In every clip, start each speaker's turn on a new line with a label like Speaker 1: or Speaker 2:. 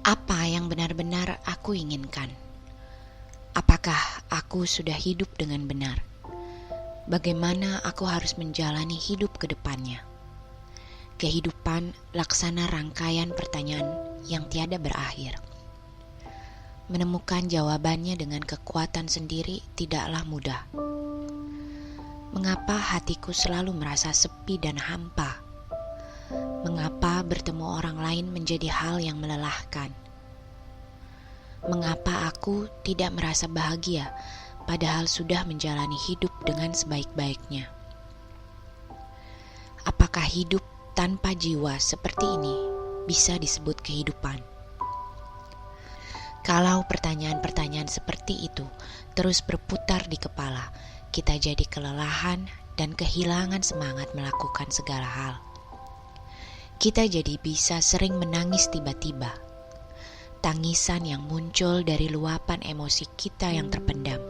Speaker 1: Apa yang benar-benar aku inginkan? Apakah aku sudah hidup dengan benar? Bagaimana aku harus menjalani hidup ke depannya? Kehidupan laksana rangkaian pertanyaan yang tiada berakhir. Menemukan jawabannya dengan kekuatan sendiri tidaklah mudah. Mengapa hatiku selalu merasa sepi dan hampa? Mengapa bertemu orang lain menjadi hal yang melelahkan? Mengapa aku tidak merasa bahagia padahal sudah menjalani hidup dengan sebaik-baiknya? Apakah hidup tanpa jiwa seperti ini bisa disebut kehidupan? Kalau pertanyaan-pertanyaan seperti itu terus berputar di kepala, kita jadi kelelahan dan kehilangan semangat melakukan segala hal. Kita jadi bisa sering menangis tiba-tiba. Tangisan yang muncul dari luapan emosi kita yang terpendam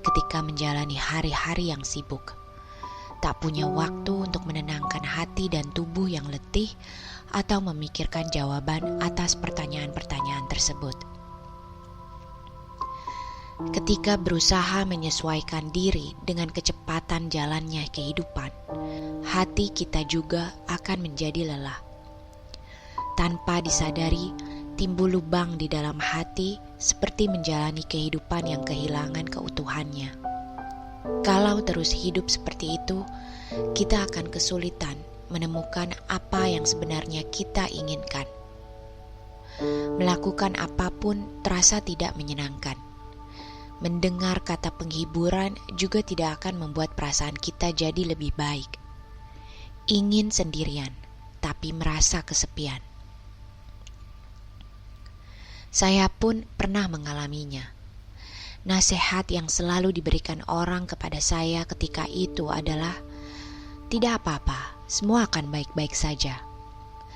Speaker 1: ketika menjalani hari-hari yang sibuk. Tak punya waktu untuk menenangkan hati dan tubuh yang letih atau memikirkan jawaban atas pertanyaan-pertanyaan tersebut. Ketika berusaha menyesuaikan diri dengan kecepatan jalannya kehidupan, hati kita juga akan menjadi lelah. Tanpa disadari, timbul lubang di dalam hati seperti menjalani kehidupan yang kehilangan keutuhannya. Kalau terus hidup seperti itu, kita akan kesulitan menemukan apa yang sebenarnya kita inginkan. Melakukan apapun terasa tidak menyenangkan. Mendengar kata penghiburan juga tidak akan membuat perasaan kita jadi lebih baik. Ingin sendirian, tapi merasa kesepian. Saya pun pernah mengalaminya. Nasihat yang selalu diberikan orang kepada saya ketika itu adalah, "Tidak apa-apa, semua akan baik-baik saja.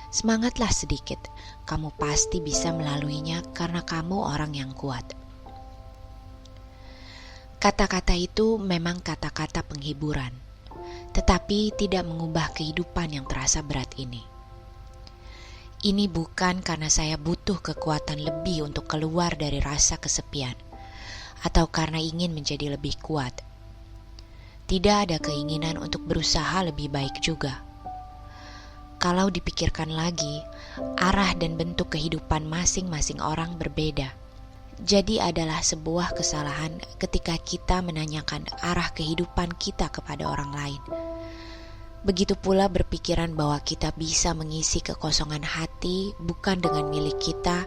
Speaker 1: Semangatlah sedikit, kamu pasti bisa melaluinya karena kamu orang yang kuat." Kata-kata itu memang kata-kata penghiburan, tetapi tidak mengubah kehidupan yang terasa berat ini. Ini bukan karena saya butuh kekuatan lebih untuk keluar dari rasa kesepian, atau karena ingin menjadi lebih kuat. Tidak ada keinginan untuk berusaha lebih baik juga. Kalau dipikirkan lagi, arah dan bentuk kehidupan masing-masing orang berbeda. Jadi adalah sebuah kesalahan ketika kita menanyakan arah kehidupan kita kepada orang lain. Begitu pula berpikiran bahwa kita bisa mengisi kekosongan hati bukan dengan milik kita,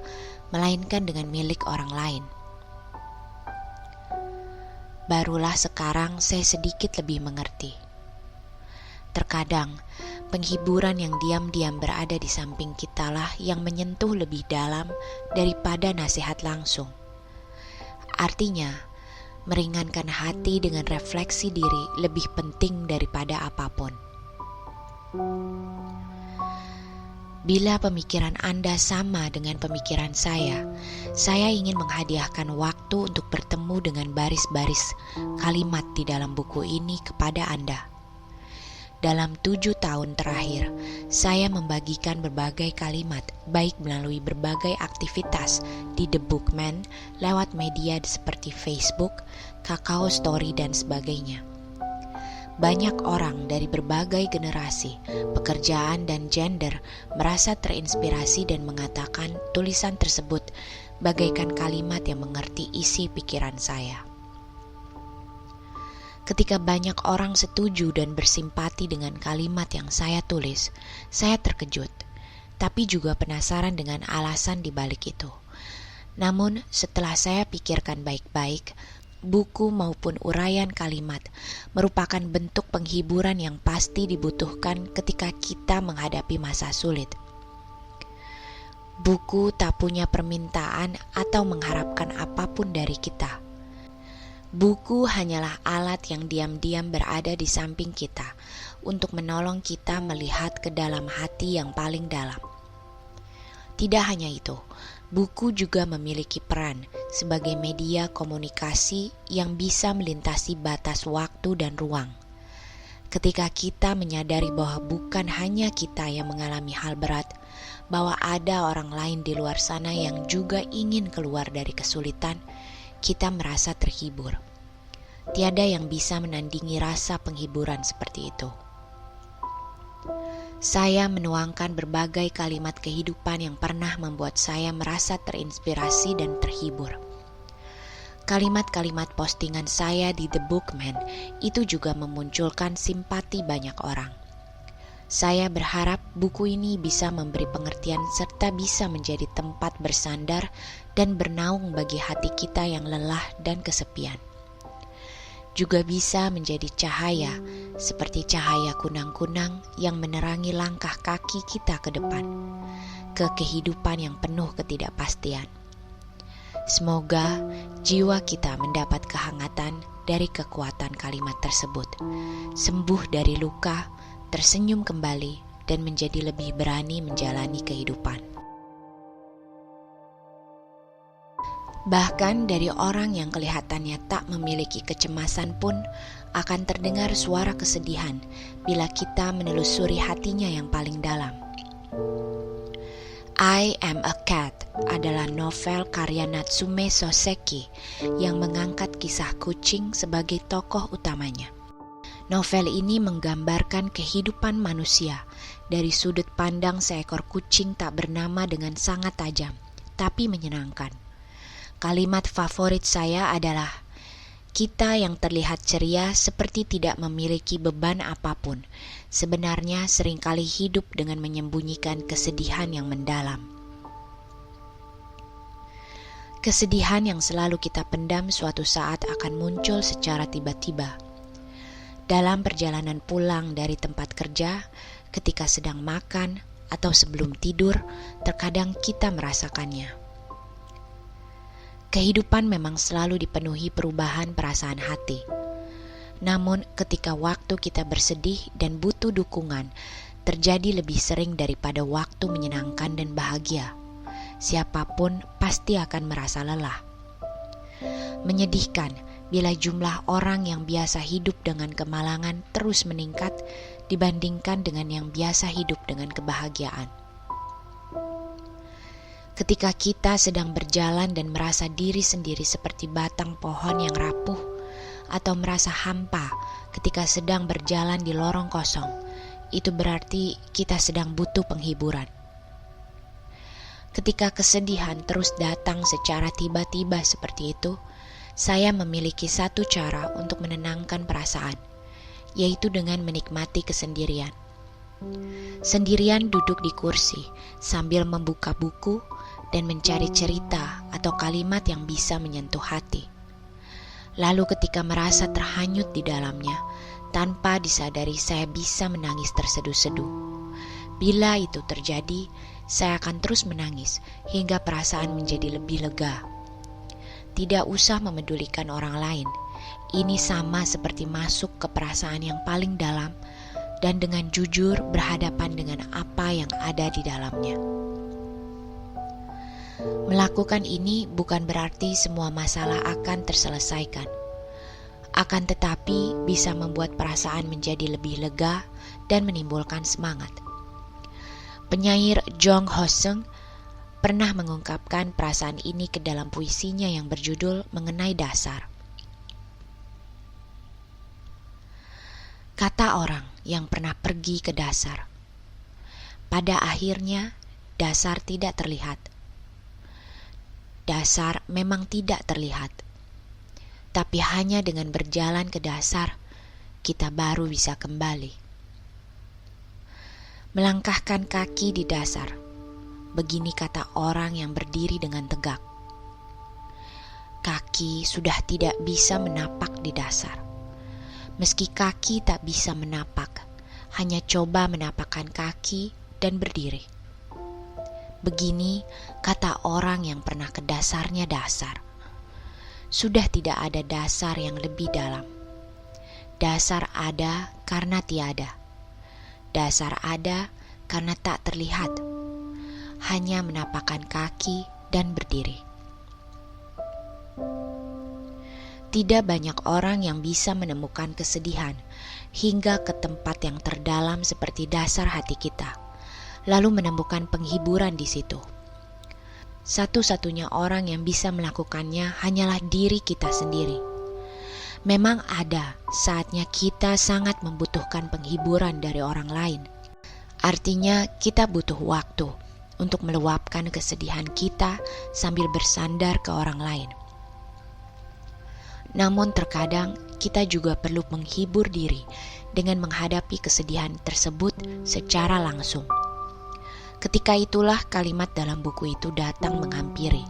Speaker 1: melainkan dengan milik orang lain. Barulah sekarang saya sedikit lebih mengerti. Terkadang, penghiburan yang diam-diam berada di samping kitalah yang menyentuh lebih dalam daripada nasihat langsung. Artinya, meringankan hati dengan refleksi diri lebih penting daripada apapun. Bila pemikiran Anda sama dengan pemikiran saya ingin menghadiahkan waktu untuk bertemu dengan baris-baris kalimat di dalam buku ini kepada Anda. Dalam 7 tahun terakhir, saya membagikan berbagai kalimat, baik melalui berbagai aktivitas di The Bookman, lewat media seperti Facebook, Kakao Story, dan sebagainya. Banyak orang dari berbagai generasi, pekerjaan, dan gender merasa terinspirasi dan mengatakan tulisan tersebut bagaikan kalimat yang mengerti isi pikiran saya. Ketika banyak orang setuju dan bersimpati dengan kalimat yang saya tulis, saya terkejut, tapi juga penasaran dengan alasan di balik itu. Namun, setelah saya pikirkan baik-baik, buku maupun uraian kalimat merupakan bentuk penghiburan yang pasti dibutuhkan ketika kita menghadapi masa sulit. Buku tak punya permintaan atau mengharapkan apapun dari kita. Buku hanyalah alat yang diam-diam berada di samping kita untuk menolong kita melihat ke dalam hati yang paling dalam. Tidak hanya itu, buku juga memiliki peran sebagai media komunikasi yang bisa melintasi batas waktu dan ruang. Ketika kita menyadari bahwa bukan hanya kita yang mengalami hal berat, bahwa ada orang lain di luar sana yang juga ingin keluar dari kesulitan, kita merasa terhibur. Tiada yang bisa menandingi rasa penghiburan seperti itu. Saya menuangkan berbagai kalimat kehidupan yang pernah membuat saya merasa terinspirasi dan terhibur. Kalimat-kalimat postingan saya di The Bookman itu juga memunculkan simpati banyak orang. Saya berharap buku ini bisa memberi pengertian serta bisa menjadi tempat bersandar dan bernaung bagi hati kita yang lelah dan kesepian. Juga bisa menjadi cahaya, seperti cahaya kunang-kunang yang menerangi langkah kaki kita ke depan, ke kehidupan yang penuh ketidakpastian. Semoga jiwa kita mendapat kehangatan dari kekuatan kalimat tersebut, sembuh dari luka, tersenyum kembali, dan menjadi lebih berani menjalani kehidupan. Bahkan dari orang yang kelihatannya tak memiliki kecemasan pun akan terdengar suara kesedihan bila kita menelusuri hatinya yang paling dalam. I Am a Cat adalah novel karya Natsume Soseki yang mengangkat kisah kucing sebagai tokoh utamanya. Novel ini menggambarkan kehidupan manusia dari sudut pandang seekor kucing tak bernama dengan sangat tajam, tapi menyenangkan. Kalimat favorit saya adalah, kita yang terlihat ceria seperti tidak memiliki beban apapun, sebenarnya seringkali hidup dengan menyembunyikan kesedihan yang mendalam. Kesedihan yang selalu kita pendam suatu saat akan muncul secara tiba-tiba. Dalam perjalanan pulang dari tempat kerja, ketika sedang makan, atau sebelum tidur, terkadang kita merasakannya. Kehidupan memang selalu dipenuhi perubahan perasaan hati. Namun ketika waktu kita bersedih dan butuh dukungan, terjadi lebih sering daripada waktu menyenangkan dan bahagia. Siapapun pasti akan merasa lelah. Menyedihkan bila jumlah orang yang biasa hidup dengan kemalangan terus meningkat dibandingkan dengan yang biasa hidup dengan kebahagiaan. Ketika kita sedang berjalan dan merasa diri sendiri seperti batang pohon yang rapuh, atau merasa hampa ketika sedang berjalan di lorong kosong, itu berarti kita sedang butuh penghiburan. Ketika kesedihan terus datang secara tiba-tiba seperti itu, saya memiliki satu cara untuk menenangkan perasaan, yaitu dengan menikmati kesendirian. Sendirian duduk di kursi sambil membuka buku dan mencari cerita atau kalimat yang bisa menyentuh hati. Lalu ketika merasa terhanyut di dalamnya, tanpa disadari saya bisa menangis terseduh-seduh. Bila itu terjadi, saya akan terus menangis hingga perasaan menjadi lebih lega. Tidak usah memedulikan orang lain. Ini sama seperti masuk ke perasaan yang paling dalam dan dengan jujur berhadapan dengan apa yang ada di dalamnya. Melakukan ini bukan berarti semua masalah akan terselesaikan. Akan tetapi bisa membuat perasaan menjadi lebih lega dan menimbulkan semangat. Penyair Jong Ho-seung pernah mengungkapkan perasaan ini ke dalam puisinya yang berjudul Mengenai Dasar. Kata orang yang pernah pergi ke dasar, pada akhirnya dasar tidak terlihat. Dasar memang tidak terlihat, tapi hanya dengan berjalan ke dasar, kita baru bisa kembali. Melangkahkan kaki di dasar, begini kata orang yang berdiri dengan tegak. Kaki sudah tidak bisa menapak di dasar. Meski kaki tak bisa menapak, hanya coba menapakkan kaki dan berdiri. Begini kata orang yang pernah ke dasarnya dasar. Sudah tidak ada dasar yang lebih dalam. Dasar ada karena tiada. Dasar ada karena tak terlihat. Hanya menapakkan kaki dan berdiri. Tidak banyak orang yang bisa menemukan kesedihan hingga ke tempat yang terdalam seperti dasar hati kita. lalu menemukan penghiburan di situ. Satu-satunya orang yang bisa melakukannya hanyalah diri kita sendiri. Memang ada saatnya kita sangat membutuhkan penghiburan dari orang lain. Artinya kita butuh waktu untuk meluapkan kesedihan kita sambil bersandar ke orang lain. Namun terkadang kita juga perlu menghibur diri dengan menghadapi kesedihan tersebut secara langsung. Ketika itulah kalimat dalam buku itu datang menghampiri,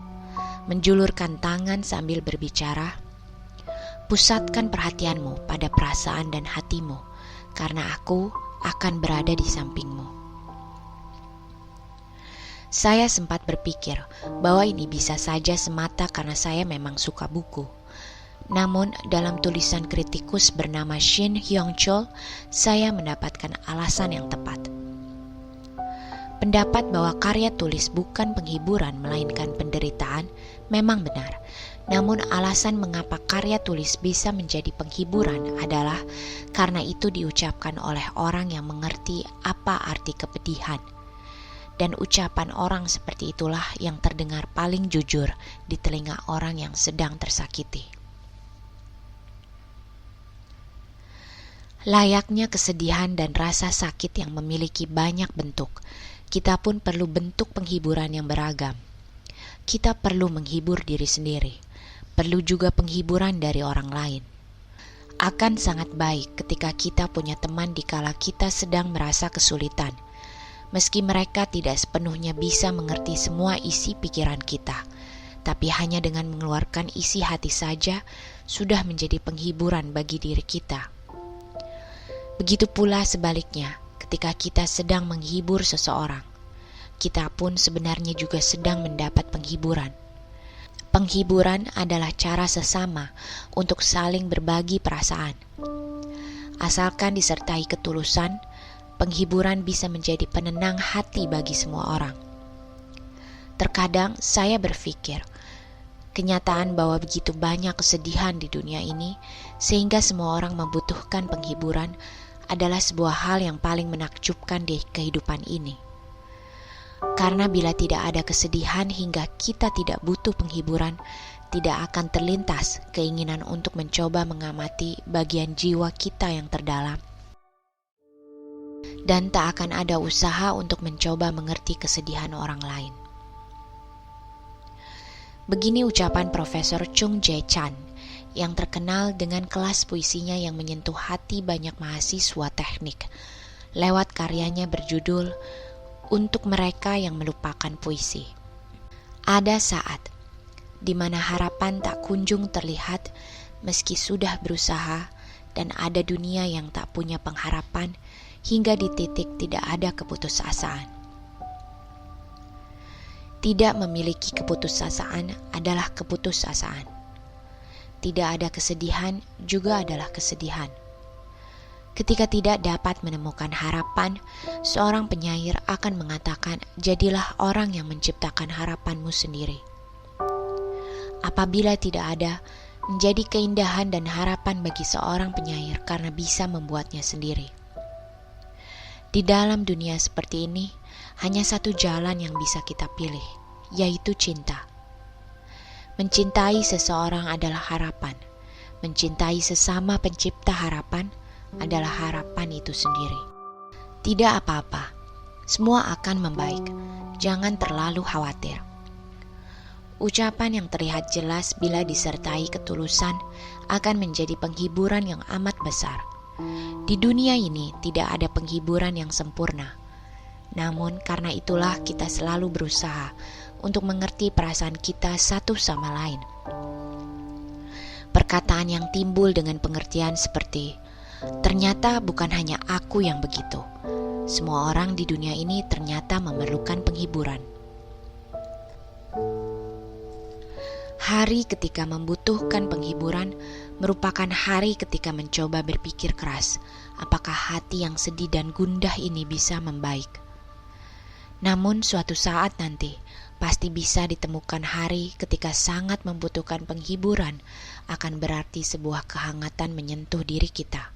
Speaker 1: menjulurkan tangan sambil berbicara, "Pusatkan perhatianmu pada perasaan dan hatimu, karena aku akan berada di sampingmu." Saya sempat berpikir bahwa ini bisa saja semata karena saya memang suka buku. Namun dalam tulisan kritikus bernama Shin Hyung-chul, saya mendapatkan alasan yang tepat. Pendapat bahwa karya tulis bukan penghiburan melainkan penderitaan memang benar. Namun alasan mengapa karya tulis bisa menjadi penghiburan adalah karena itu diucapkan oleh orang yang mengerti apa arti kepedihan. Dan ucapan orang seperti itulah yang terdengar paling jujur di telinga orang yang sedang tersakiti. Layaknya kesedihan dan rasa sakit yang memiliki banyak bentuk, kita pun perlu bentuk penghiburan yang beragam. Kita perlu menghibur diri sendiri, perlu juga penghiburan dari orang lain. Akan sangat baik ketika kita punya teman dikala kita sedang merasa kesulitan, meski mereka tidak sepenuhnya bisa mengerti semua isi pikiran kita, tapi hanya dengan mengeluarkan isi hati saja sudah menjadi penghiburan bagi diri kita. Begitu pula sebaliknya, ketika kita sedang menghibur seseorang, kita pun sebenarnya juga sedang mendapat penghiburan. Penghiburan adalah cara sesama untuk saling berbagi perasaan. Asalkan disertai ketulusan, penghiburan bisa menjadi penenang hati bagi semua orang. Terkadang saya berpikir, kenyataan bahwa begitu banyak kesedihan di dunia ini, sehingga semua orang membutuhkan penghiburan, adalah sebuah hal yang paling menakjubkan di kehidupan ini. Karena bila tidak ada kesedihan hingga kita tidak butuh penghiburan, tidak akan terlintas keinginan untuk mencoba mengamati bagian jiwa kita yang terdalam. Dan tak akan ada usaha untuk mencoba mengerti kesedihan orang lain. Begini ucapan Profesor Chung Jae-chan yang terkenal dengan kelas puisinya yang menyentuh hati banyak mahasiswa teknik lewat karyanya berjudul Untuk Mereka yang Melupakan Puisi. Ada saat di mana harapan tak kunjung terlihat meski sudah berusaha, dan ada dunia yang tak punya pengharapan hingga di titik tidak ada keputusasaan. Tidak memiliki keputusasaan adalah keputusasaan. Tidak ada kesedihan juga adalah kesedihan. Ketika tidak dapat menemukan harapan, seorang penyair akan mengatakan, "Jadilah orang yang menciptakan harapanmu sendiri." Apabila tidak ada, menjadi keindahan dan harapan bagi seorang penyair karena bisa membuatnya sendiri. Di dalam dunia seperti ini, hanya satu jalan yang bisa kita pilih, yaitu cinta. Mencintai seseorang adalah harapan. Mencintai sesama pencipta harapan adalah harapan itu sendiri. Tidak apa-apa, semua akan membaik. Jangan terlalu khawatir. Ucapan yang terlihat jelas bila disertai ketulusan akan menjadi penghiburan yang amat besar. Di dunia ini tidak ada penghiburan yang sempurna. Namun karena itulah kita selalu berusaha untuk mengerti perasaan kita satu sama lain. Perkataan yang timbul dengan pengertian seperti, "Ternyata bukan hanya aku yang begitu. Semua orang di dunia ini ternyata memerlukan penghiburan." Hari ketika membutuhkan penghiburan merupakan hari ketika mencoba berpikir keras, apakah hati yang sedih dan gundah ini bisa membaik. Namun suatu saat nanti, pasti bisa ditemukan hari ketika sangat membutuhkan penghiburan akan berarti sebuah kehangatan menyentuh diri kita.